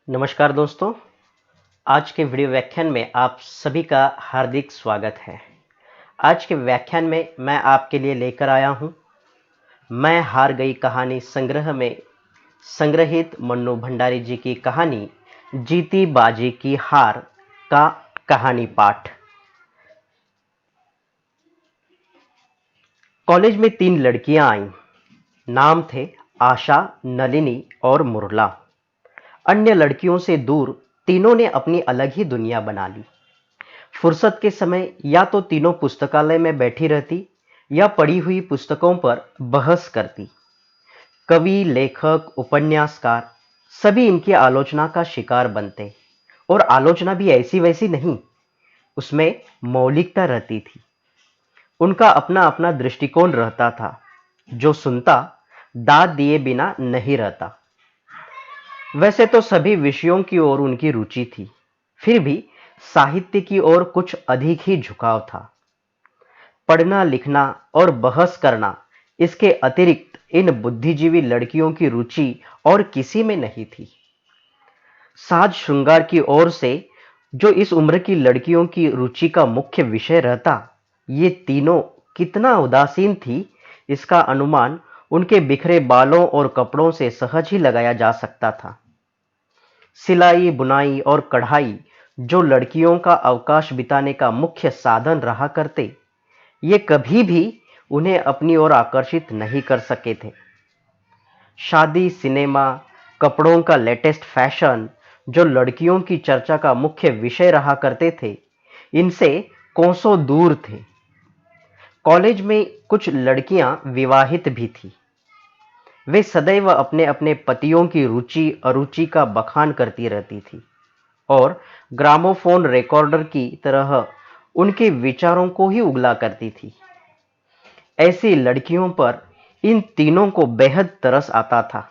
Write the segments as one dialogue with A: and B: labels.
A: नमस्कार दोस्तों, आज के वीडियो व्याख्यान में आप सभी का हार्दिक स्वागत है। आज के व्याख्यान में मैं आपके लिए लेकर आया हूं मैं हार गई कहानी संग्रह में संग्रहित मन्नू भंडारी जी की कहानी जीती बाजी की हार का कहानी पाठ। कॉलेज में 3 लड़कियां आईं। नाम थे आशा, नलिनी और मुरला। अन्य लड़कियों से दूर तीनों ने अपनी अलग ही दुनिया बना ली। फुर्सत के समय या तो तीनों पुस्तकालय में बैठी रहती या पढ़ी हुई पुस्तकों पर बहस करती। कवि, लेखक, उपन्यासकार सभी इनकी आलोचना का शिकार बनते, और आलोचना भी ऐसी वैसी नहीं, उसमें मौलिकता रहती थी। उनका अपना अपना दृष्टिकोण रहता था, जो सुनता दाद दिए बिना नहीं रहता। वैसे तो सभी विषयों की ओर उनकी रुचि थी, फिर भी साहित्य की ओर कुछ अधिक ही झुकाव था। पढ़ना, लिखना और बहस करना, इसके अतिरिक्त इन बुद्धिजीवी लड़कियों की रुचि और किसी में नहीं थी। साज श्रृंगार की ओर से जो इस उम्र की लड़कियों की रुचि का मुख्य विषय रहता, ये तीनों कितना उदासीन थी, इसका अनुमान उनके बिखरे बालों और कपड़ों से सहज ही लगाया जा सकता था। सिलाई, बुनाई और कढ़ाई जो लड़कियों का अवकाश बिताने का मुख्य साधन रहा करते, ये कभी भी उन्हें अपनी ओर आकर्षित नहीं कर सके थे। शादी, सिनेमा, कपड़ों का लेटेस्ट फैशन जो लड़कियों की चर्चा का मुख्य विषय रहा करते थे, इनसे कोसों दूर थे। कॉलेज में कुछ लड़कियां विवाहित भी थी। वे सदैव अपने अपने पतियों की रुचि अरुचि का बखान करती रहती थी और ग्रामोफोन रिकॉर्डर की तरह उनके विचारों को ही उगला करती थी। ऐसी लड़कियों पर इन तीनों को बेहद तरस आता था।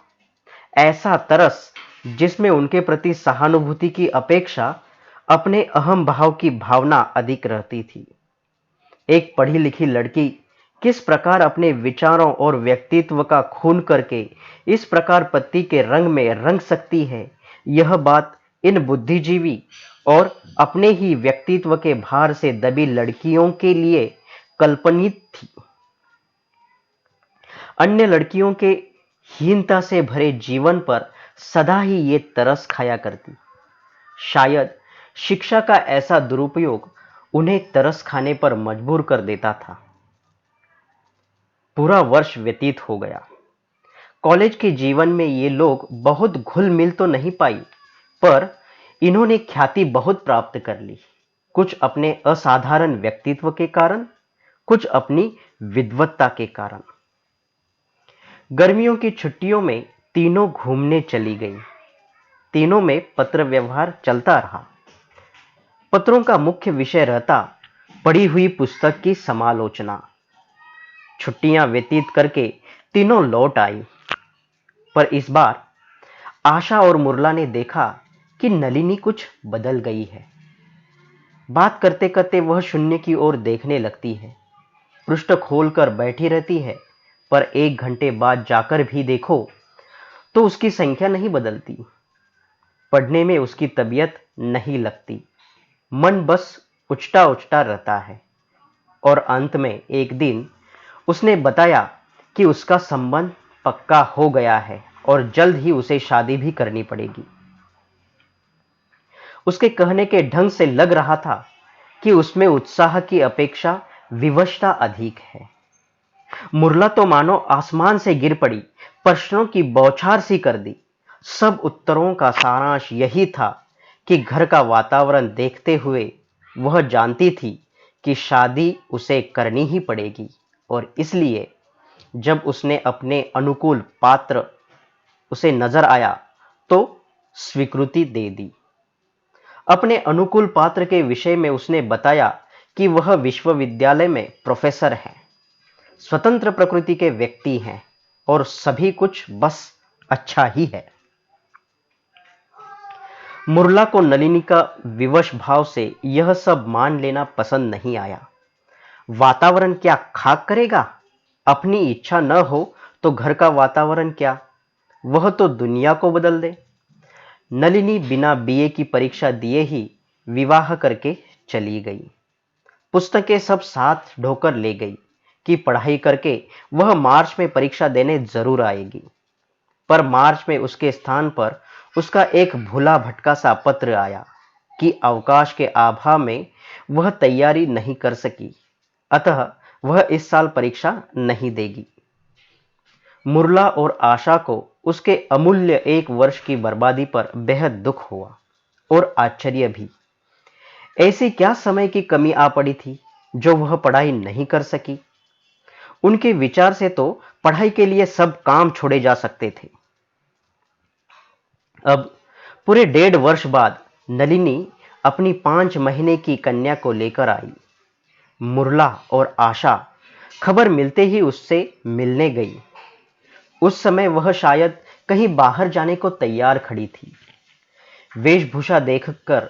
A: ऐसा तरस जिसमें उनके प्रति सहानुभूति की अपेक्षा अपने अहम भाव की भावना अधिक रहती थी। एक पढ़ी लिखी लड़की किस प्रकार अपने विचारों और व्यक्तित्व का खून करके इस प्रकार पति के रंग में रंग सकती है, यह बात इन बुद्धिजीवी और अपने ही व्यक्तित्व के भार से दबी लड़कियों के लिए कल्पनित थी। अन्य लड़कियों के हीनता से भरे जीवन पर सदा ही ये तरस खाया करती। शायद शिक्षा का ऐसा दुरुपयोग उन्हें तरस खाने पर मजबूर कर देता था। पूरा वर्ष व्यतीत हो गया। कॉलेज के जीवन में ये लोग बहुत घुल मिल तो नहीं पाई, पर इन्होंने ख्याति बहुत प्राप्त कर ली। कुछ अपने असाधारण व्यक्तित्व के कारण, कुछ अपनी विद्वत्ता के कारण। गर्मियों की छुट्टियों में तीनों घूमने चली गईं। तीनों में पत्र व्यवहार चलता रहा। पत्रों का मुख्य विषय रहता पढ़ी हुई पुस्तक की समालोचना। छुट्टियां व्यतीत करके तीनों लौट आई, पर इस बार आशा और मुरला ने देखा कि नलिनी कुछ बदल गई है। बात करते करते वह शून्य की ओर देखने लगती है। पृष्ठ खोलकर बैठी रहती है, पर 1 घंटे बाद जाकर भी देखो तो उसकी संख्या नहीं बदलती। पढ़ने में उसकी तबीयत नहीं लगती। मन बस उचटा उचटा रहता है। और अंत में एक दिन उसने बताया कि उसका संबंध पक्का हो गया है और जल्द ही उसे शादी भी करनी पड़ेगी। उसके कहने के ढंग से लग रहा था कि उसमें उत्साह की अपेक्षा विवशता अधिक है। मुरला तो मानो आसमान से गिर पड़ी, प्रश्नों की बौछार सी कर दी। सब उत्तरों का सारांश यही था कि घर का वातावरण देखते हुए वह जानती थी कि शादी उसे करनी ही पड़ेगी, और इसलिए जब उसने अपने अनुकूल पात्र उसे नजर आया तो स्वीकृति दे दी। अपने अनुकूल पात्र के विषय में उसने बताया कि वह विश्वविद्यालय में प्रोफेसर है, स्वतंत्र प्रकृति के व्यक्ति हैं और सभी कुछ बस अच्छा ही है। मुरला को नलिनी का विवश भाव से यह सब मान लेना पसंद नहीं आया। वातावरण क्या खाक करेगा? अपनी इच्छा न हो तो घर का वातावरण क्या, वह तो दुनिया को बदल दे। नलिनी बिना बीए की परीक्षा दिए ही विवाह करके चली गई। पुस्तकें सब साथ ढोकर ले गई कि पढ़ाई करके वह मार्च में परीक्षा देने जरूर आएगी। पर मार्च में उसके स्थान पर उसका एक भूला भटका सा पत्र आया कि अवकाश के अभाव में वह तैयारी नहीं कर सकी, अतः वह इस साल परीक्षा नहीं देगी। मुरला और आशा को उसके अमूल्य एक वर्ष की बर्बादी पर बेहद दुख हुआ और आश्चर्य भी। ऐसी क्या समय की कमी आ पड़ी थी जो वह पढ़ाई नहीं कर सकी। उनके विचार से तो पढ़ाई के लिए सब काम छोड़े जा सकते थे। अब पूरे 1.5 वर्ष बाद नलिनी अपनी 5 महीने की कन्या को लेकर आई। मुरला और आशा खबर मिलते ही उससे मिलने गई। उस समय वह शायद कहीं बाहर जाने को तैयार खड़ी थी। वेशभूषा देखकर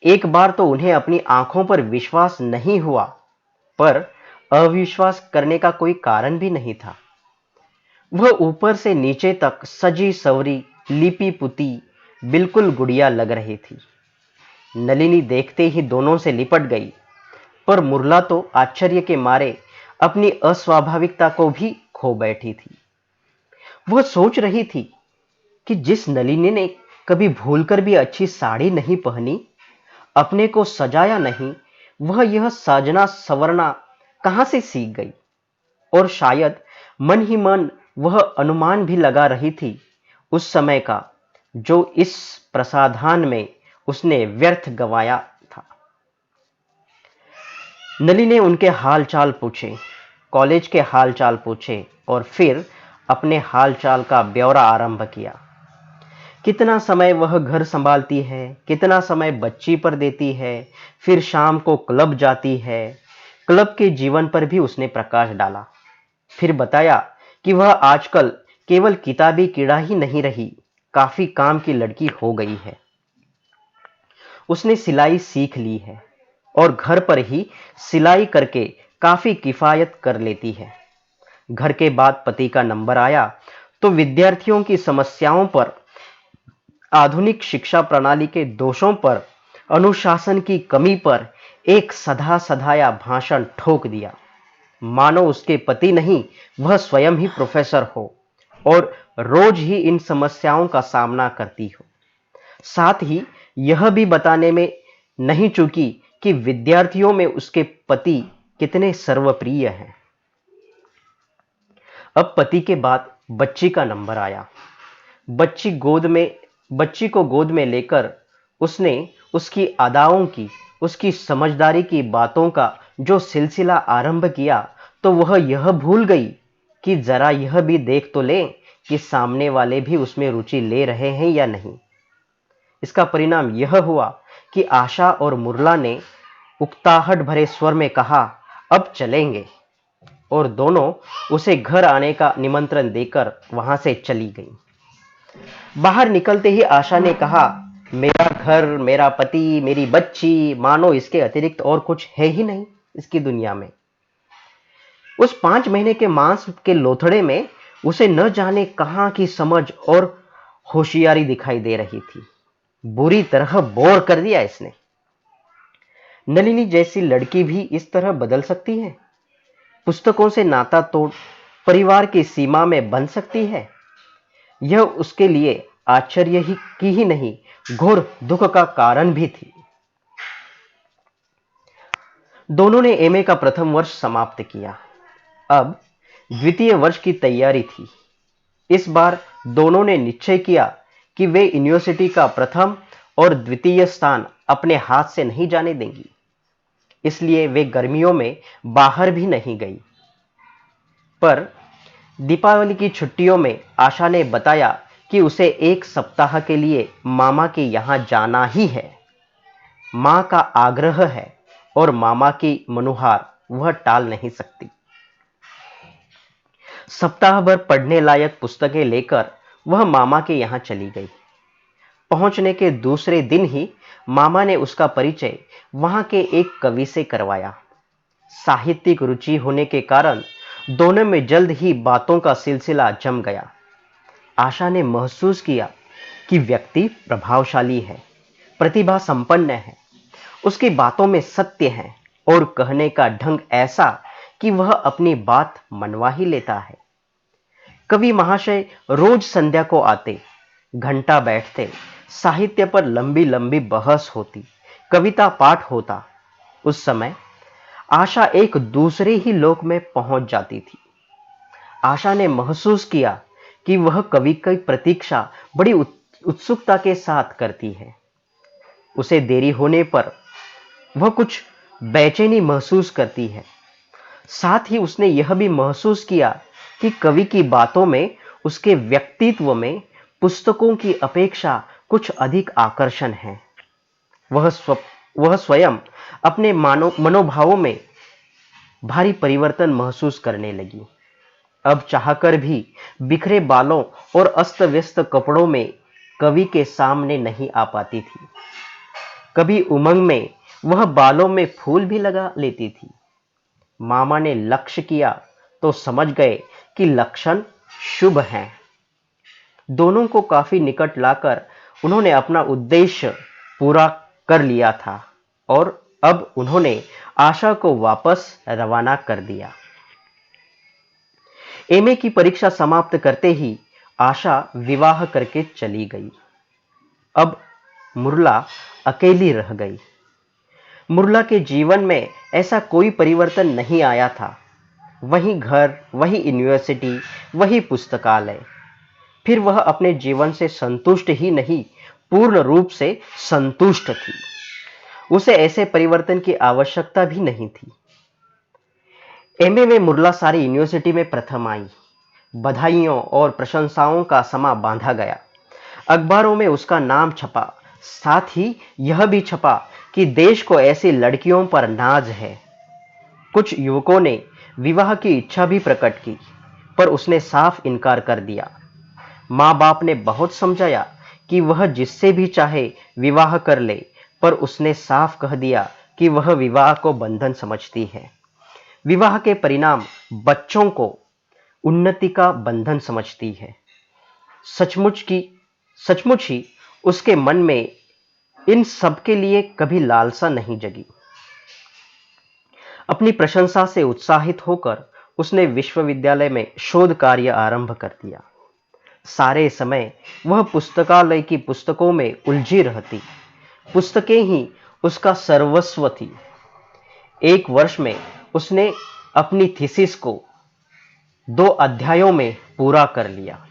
A: एक बार तो उन्हें अपनी आंखों पर विश्वास नहीं हुआ, पर अविश्वास करने का कोई कारण भी नहीं था। वह ऊपर से नीचे तक सजी सवरी, लिपि पुती, बिल्कुल गुड़िया लग रही थी। नलिनी देखते ही दोनों से लिपट गई, पर मुरला तो आश्चर्य के मारे अपनी अस्वाभाविकता को भी खो बैठी थी। वह सोच रही थी कि जिस नलिनी ने कभी भूलकर भी अच्छी साड़ी नहीं पहनी, अपने को सजाया नहीं, वह यह साजना संवरना कहां से सीख गई। और शायद मन ही मन वह अनुमान भी लगा रही थी उस समय का, जो इस प्रसाधान में उसने व्यर्थ गंवाया था। नली ने उनके हाल चाल पूछे, कॉलेज के हाल चाल पूछे और फिर अपने हाल चाल का ब्यौरा आरंभ किया। कितना समय वह घर संभालती है, कितना समय बच्ची पर देती है, फिर शाम को क्लब जाती है। क्लब के जीवन पर भी उसने प्रकाश डाला। फिर बताया कि वह आजकल केवल किताबी कीड़ा ही नहीं रही, काफी काम की लड़की हो गई है। उसने सिलाई सीख ली है और घर पर ही सिलाई करके काफी किफायत कर लेती है। घर के बाद पति का नंबर आया तो विद्यार्थियों की समस्याओं पर, आधुनिक शिक्षा प्रणाली के दोषों पर, अनुशासन की कमी पर एक सधा सधाया भाषण ठोक दिया, मानो उसके पति नहीं वह स्वयं ही प्रोफेसर हो और रोज ही इन समस्याओं का सामना करती हो। साथ ही यह भी बताने में नहीं चूकी कि विद्यार्थियों में उसके पति कितने सर्वप्रिय हैं। अब पति के बाद बच्ची का नंबर आया। बच्ची को गोद में लेकर उसने उसकी अदाओं की, उसकी समझदारी की बातों का जो सिलसिला आरंभ किया, तो वह यह भूल गई कि जरा यह भी देख तो ले कि सामने वाले भी उसमें रुचि ले रहे हैं या नहीं। इसका परिणाम यह हुआ कि आशा और मुरला ने उकताहट भरे स्वर में कहा, अब चलेंगे, और दोनों उसे घर आने का निमंत्रण देकर वहां से चली गईं। बाहर निकलते ही आशा ने कहा, मेरा घर, मेरा पति, मेरी बच्ची, मानो इसके अतिरिक्त और कुछ है ही नहीं इसकी दुनिया में। उस 5 महीने के मांस के लोथड़े में उसे न जाने कहां की समझ और होशियारी दिखाई दे रही थी। बुरी तरह बोर कर दिया इसने। नलिनी जैसी लड़की भी इस तरह बदल सकती है, पुस्तकों से नाता तोड़ परिवार की सीमा में बंध सकती है। यह उसके लिए आश्चर्य ही नहीं, घोर दुख का कारण भी थी। दोनों ने एमए का प्रथम वर्ष समाप्त किया। अब द्वितीय वर्ष की तैयारी थी। इस बार दोनों ने निश्चय किया कि वे यूनिवर्सिटी का प्रथम और द्वितीय स्थान अपने हाथ से नहीं जाने देंगी। इसलिए वे गर्मियों में बाहर भी नहीं गई। पर दीपावली की छुट्टियों में आशा ने बताया कि उसे 1 सप्ताह के लिए मामा के यहां जाना ही है। मां का आग्रह है और मामा की मनुहार वह टाल नहीं सकती। सप्ताह भर पढ़ने लायक पुस्तकें लेकर वह मामा के यहां चली गई। पहुंचने के दूसरे दिन ही मामा ने उसका परिचय वहां के एक कवि से करवाया। साहित्यिक रुचि होने के कारण दोनों में जल्द ही बातों का सिलसिला जम गया। आशा ने महसूस किया कि व्यक्ति प्रभावशाली है, प्रतिभा संपन्न है, उसकी बातों में सत्य है और कहने का ढंग ऐसा कि वह अपनी बात मनवा ही लेता है। कवि महाशय रोज संध्या को आते, घंटा बैठते, साहित्य पर लंबी लंबी बहस होती, कविता पाठ होता। उस समय आशा एक दूसरे ही लोक में पहुंच जाती थी। आशा ने महसूस किया कि वह कवि की प्रतीक्षा बड़ी उत्सुकता के साथ करती है। उसे देरी होने पर वह कुछ बेचैनी महसूस करती है। साथ ही उसने यह भी महसूस किया कि कवि की बातों में, उसके व्यक्तित्व में पुस्तकों की अपेक्षा कुछ अधिक आकर्षण है। वह स्वयं अपने मनोभावों में भारी परिवर्तन महसूस करने लगी। अब चाहकर भी बिखरे बालों और अस्त व्यस्त कपड़ों में कवि के सामने नहीं आ पाती थी। कभी उमंग में वह बालों में फूल भी लगा लेती थी। मामा ने लक्ष्य किया तो समझ गए कि लक्षण शुभ हैं। दोनों को काफी निकट लाकर उन्होंने अपना उद्देश्य पूरा कर लिया था और अब उन्होंने आशा को वापस रवाना कर दिया। एमए की परीक्षा समाप्त करते ही आशा विवाह करके चली गई। अब मुरला अकेली रह गई। मुरला के जीवन में ऐसा कोई परिवर्तन नहीं आया था। वही घर, वही यूनिवर्सिटी, वही पुस्तकालय। फिर वह अपने जीवन से संतुष्ट ही नहीं, पूर्ण रूप से संतुष्ट थी। उसे ऐसे परिवर्तन की आवश्यकता भी नहीं थी। एमए में मुरला सारी यूनिवर्सिटी में प्रथम आई। बधाइयों और प्रशंसाओं का समा बांधा गया। अखबारों में उसका नाम छपा। साथ ही यह भी छपा कि देश को ऐसी लड़कियों पर नाज है। कुछ युवकों ने विवाह की इच्छा भी प्रकट की, पर उसने साफ इनकार कर दिया। माँ बाप ने बहुत समझाया कि वह जिससे भी चाहे विवाह कर ले, पर उसने साफ कह दिया कि वह विवाह को बंधन समझती है। विवाह के परिणाम बच्चों को उन्नति का बंधन समझती है। सचमुच ही उसके मन में इन सब के लिए कभी लालसा नहीं जगी। अपनी प्रशंसा से उत्साहित होकर उसने विश्वविद्यालय में शोध कार्य आरंभ कर दिया। सारे समय वह पुस्तकालय की पुस्तकों में उलझी रहती। पुस्तकें ही उसका सर्वस्व थी। एक वर्ष में उसने अपनी थीसिस को 2 अध्यायों में पूरा कर लिया।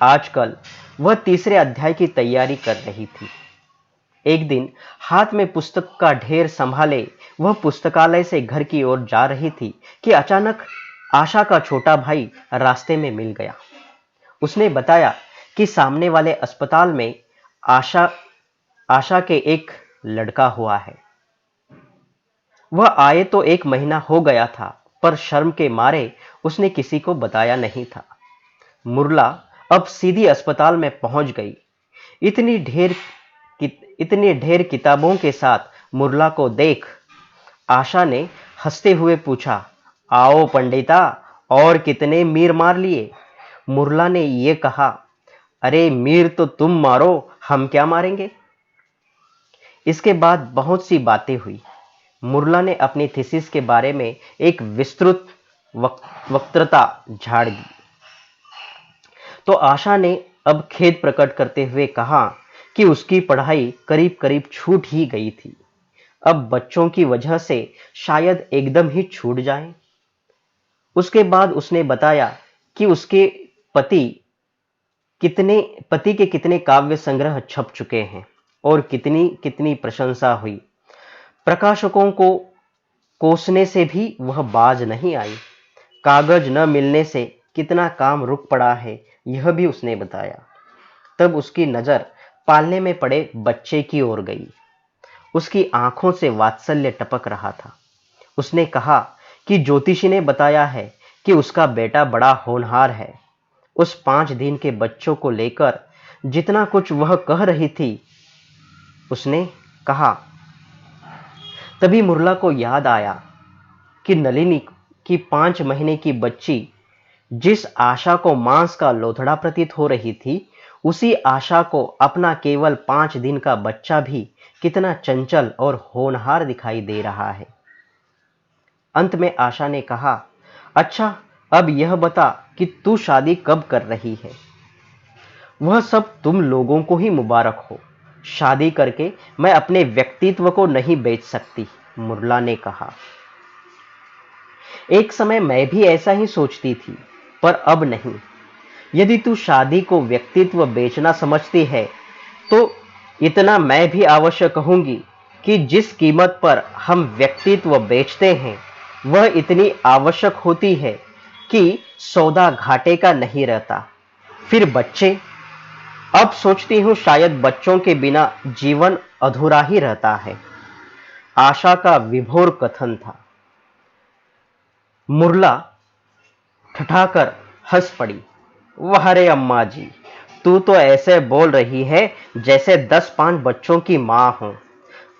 A: आजकल वह तीसरे अध्याय की तैयारी कर रही थी। एक दिन हाथ में पुस्तक का ढेर संभाले वह पुस्तकालय से घर की ओर जा रही थी कि अचानक आशा का छोटा भाई रास्ते में मिल गया। उसने बताया कि सामने वाले अस्पताल में आशा के एक लड़का हुआ है। वह आए तो 1 महीना हो गया था, पर शर्म के मारे उसने किसी को बताया नहीं था। मुरला अब सीधी अस्पताल में पहुंच गई। इतनी ढेर किताबों के साथ मुरला को देख आशा ने हंसते हुए पूछा, आओ पंडिता, और कितने मीर मार लिए? मुरला ने ये कहा, अरे मीर तो तुम मारो, हम क्या मारेंगे? इसके बाद बहुत सी बातें हुई। मुरला ने अपनी थीसिस के बारे में एक विस्तृत वक्तृता झाड़ दी। तो आशा ने अब खेद प्रकट करते हुए कहा कि उसकी पढ़ाई करीब करीब छूट ही गई थी। अब बच्चों की वजह से शायद एकदम ही छूट जाए। उसके बाद उसने बताया कि उसके पति के कितने काव्य संग्रह छप चुके हैं और कितनी कितनी प्रशंसा हुई। प्रकाशकों को कोसने से भी वह बाज नहीं आई। कागज न मिलने से कितना काम रुक पड़ा है, यह भी उसने बताया। तब उसकी नजर पालने में पड़े बच्चे की ओर गई। उसकी आंखों से वात्सल्य टपक रहा था। उसने कहा कि ज्योतिषी ने बताया है कि उसका बेटा बड़ा होनहार है। उस 5 दिन के बच्चों को लेकर जितना कुछ वह कह रही थी, उसने कहा। तभी मुरला को याद आया कि नलिनी कि 5 महीने की बच्ची जिस आशा को मांस का लोथड़ा प्रतीत हो रही थी, उसी आशा को अपना केवल 5 दिन का बच्चा भी कितना चंचल और होनहार दिखाई दे रहा है। अंत में आशा ने कहा, अच्छा, अब यह बता कि तू शादी कब कर रही है? वह सब तुम लोगों को ही मुबारक हो। शादी करके मैं अपने व्यक्तित्व को नहीं बेच सकती, मुरला ने कहा। एक समय मैं भी ऐसा ही सोचती थी, पर अब नहीं। यदि तू शादी को व्यक्तित्व बेचना समझती है, तो इतना मैं भी अवश्य कहूंगी कि जिस कीमत पर हम व्यक्तित्व बेचते हैं, वह इतनी आवश्यक होती है कि सौदा घाटे का नहीं रहता। फिर बच्चे, अब सोचती हूँ शायद बच्चों के बिना जीवन अधूरा ही रहता है। आशा का विभोर कथन था। मुरला ठठाकर हंस पड़ी। वाह रे अम्मा जी, तू तो ऐसे बोल रही है जैसे 10-5 बच्चों की माँ हो।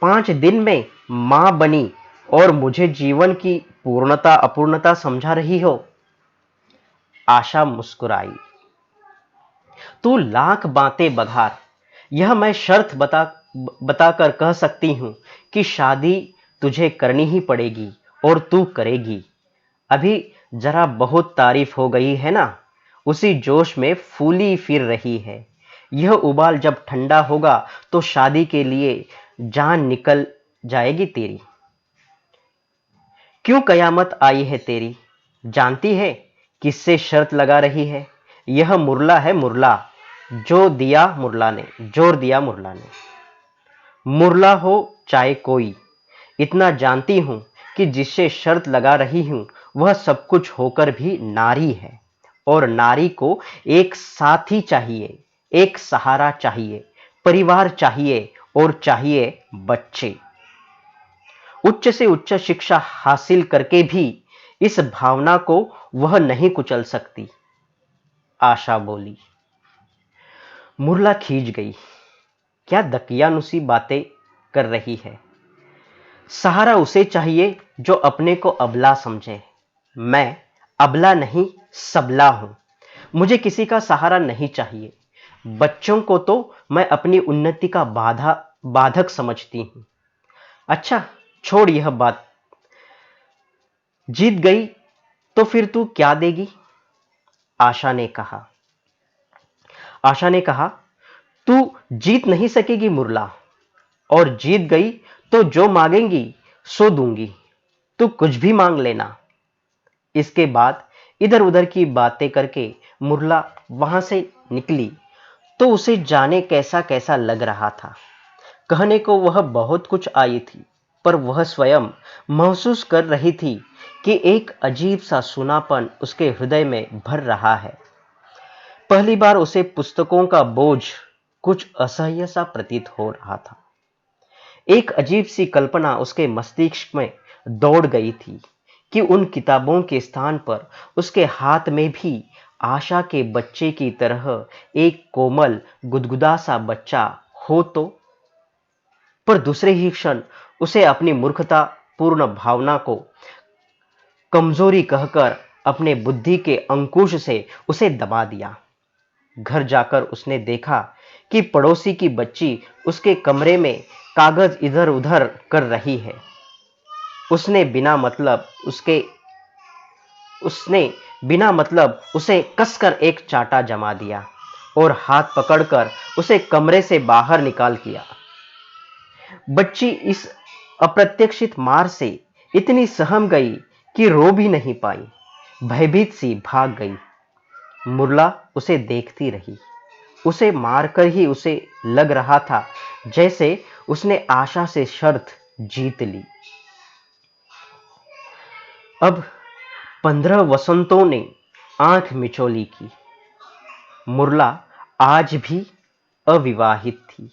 A: 5 दिन में माँ बनी और मुझे जीवन की पूर्णता अपूर्णता समझा रही हो। आशा मुस्कुराई। तू लाख बातें बघार, यह मैं शर्त बताकर कह सकती हूं कि शादी तुझे करनी ही पड़ेगी और तू करेगी। अभी जरा बहुत तारीफ हो गई है ना, उसी जोश में फूली फिर रही है। यह उबाल जब ठंडा होगा तो शादी के लिए जान निकल जाएगी तेरी। क्यों कयामत आई है तेरी? जानती है किससे शर्त लगा रही है? यह मुरला है, मुरला। जोर दिया मुरला ने। मुरला हो चाहे कोई, इतना जानती हूं कि जिससे शर्त लगा रही हूं वह सब कुछ होकर भी नारी है, और नारी को एक साथी चाहिए, एक सहारा चाहिए, परिवार चाहिए और चाहिए बच्चे। उच्च से उच्च शिक्षा हासिल करके भी इस भावना को वह नहीं कुचल सकती, आशा बोली। मुरला खींच गई। क्या दकियानुसी बातें कर रही है? सहारा उसे चाहिए जो अपने को अबला समझे। मैं अबला नहीं, सबला हूं। मुझे किसी का सहारा नहीं चाहिए। बच्चों को तो मैं अपनी उन्नति का बाधक समझती हूं। अच्छा, छोड़ यह बात। जीत गई तो फिर तू क्या देगी? आशा ने कहा। तू जीत नहीं सकेगी मुरला, और जीत गई तो जो मांगेंगी सो दूंगी। तू कुछ भी मांग लेना। इसके बाद इधर उधर की बातें करके मुरला वहां से निकली तो उसे जाने कैसा कैसा लग रहा था। कहने को वह बहुत कुछ आई थी, पर वह स्वयं महसूस कर रही थी कि एक अजीब सा सूनापन उसके हृदय में भर रहा है। पहली बार उसे पुस्तकों का बोझ कुछ असह्य सा प्रतीत हो रहा था। एक अजीब सी कल्पना उसके मस्तिष्क में दौड़ गई थी कि उन किताबों के स्थान पर उसके हाथ में भी आशा के बच्चे की तरह एक कोमल गुदगुदा सा बच्चा हो तो। पर दूसरे ही क्षण उसे अपनी मूर्खता पूर्ण भावना को कमजोरी कहकर अपने बुद्धि के अंकुश से उसे दबा दिया। घर जाकर उसने देखा कि पड़ोसी की बच्ची उसके कमरे में कागज इधर उधर कर रही है। उसने बिना मतलब उसे कसकर एक चांटा जमा दिया और हाथ पकड़कर उसे कमरे से बाहर निकाल दिया। बच्ची इस अप्रत्याशित मार से इतनी सहम गई कि रो भी नहीं पाई। भयभीत सी भाग गई। मुरला उसे देखती रही। उसे मारकर ही उसे लग रहा था जैसे उसने आशा से शर्त जीत ली। अब 15 वसंतों ने आंख मिचौली की। मुरला आज भी अविवाहित थी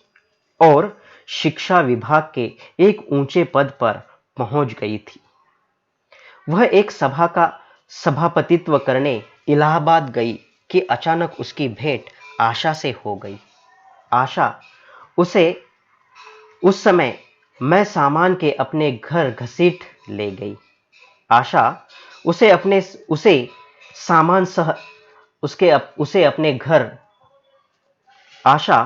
A: और शिक्षा विभाग के एक ऊंचे पद पर पहुंच गई थी। वह एक सभा का सभापतित्व करने इलाहाबाद गई कि अचानक उसकी भेंट आशा से हो गई। आशा उसे उस समय मैं सामान के अपने घर घसीट ले गई। आशा उसे सामान सह उसे अपने घर आशा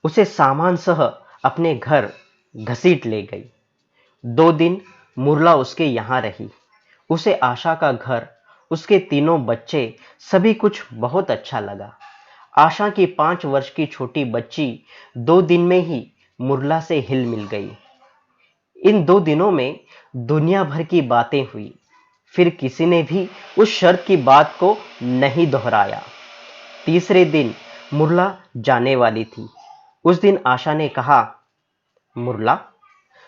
A: उसे सामान सह अपने घर घसीट ले गई। 2 दिन मुरला उसके यहाँ रही। उसे आशा का घर, उसके तीनों बच्चे, सभी कुछ बहुत अच्छा लगा। आशा की 5 वर्ष की छोटी बच्ची 2 दिन में ही मुरला से हिल मिल गई। इन 2 दिनों में दुनिया भर की बातें हुई। फिर किसी ने भी उस शर्त की बात को नहीं दोहराया। तीसरे दिन मुरला जाने वाली थी। उस दिन आशा ने कहा, मुरला,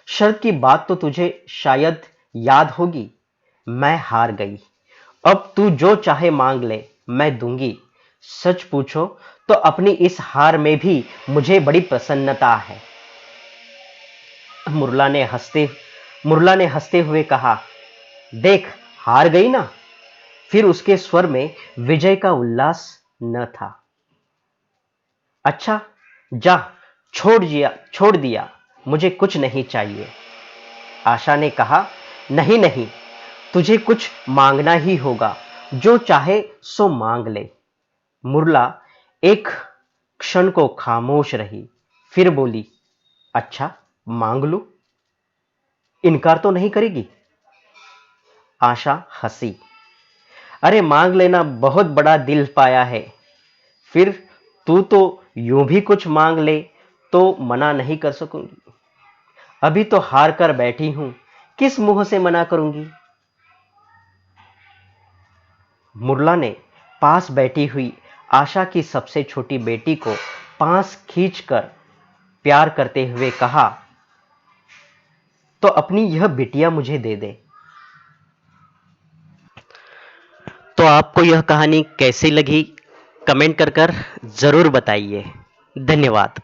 A: शर्त की बात तो तुझे शायद याद होगी। मैं हार गई। अब तू जो चाहे मांग ले, मैं दूंगी। सच पूछो तो अपनी इस हार में भी मुझे बड़ी प्रसन्नता है। मुरला ने हंसते हुए कहा, देख, हार गई ना। फिर उसके स्वर में विजय का उल्लास न था। अच्छा, जा, छोड़ दिया, मुझे कुछ नहीं चाहिए। आशा ने कहा, नहीं नहीं, तुझे कुछ मांगना ही होगा। जो चाहे सो मांग ले। मुरला एक क्षण को खामोश रही, फिर बोली, अच्छा, मांग लूं? इनकार तो नहीं करेगी? आशा हंसी, अरे मांग लेना, बहुत बड़ा दिल पाया है। फिर तू तो यूं भी कुछ मांग ले तो मना नहीं कर सकूंगी। अभी तो हार कर बैठी हूं, किस मुंह से मना करूंगी? मुरला ने पास बैठी हुई आशा की सबसे छोटी बेटी को पास खींचकर प्यार करते हुए कहा, तो अपनी यह बिटिया मुझे दे दे। तो आपको यह कहानी कैसी लगी, कमेंट कर जरूर बताइए। धन्यवाद।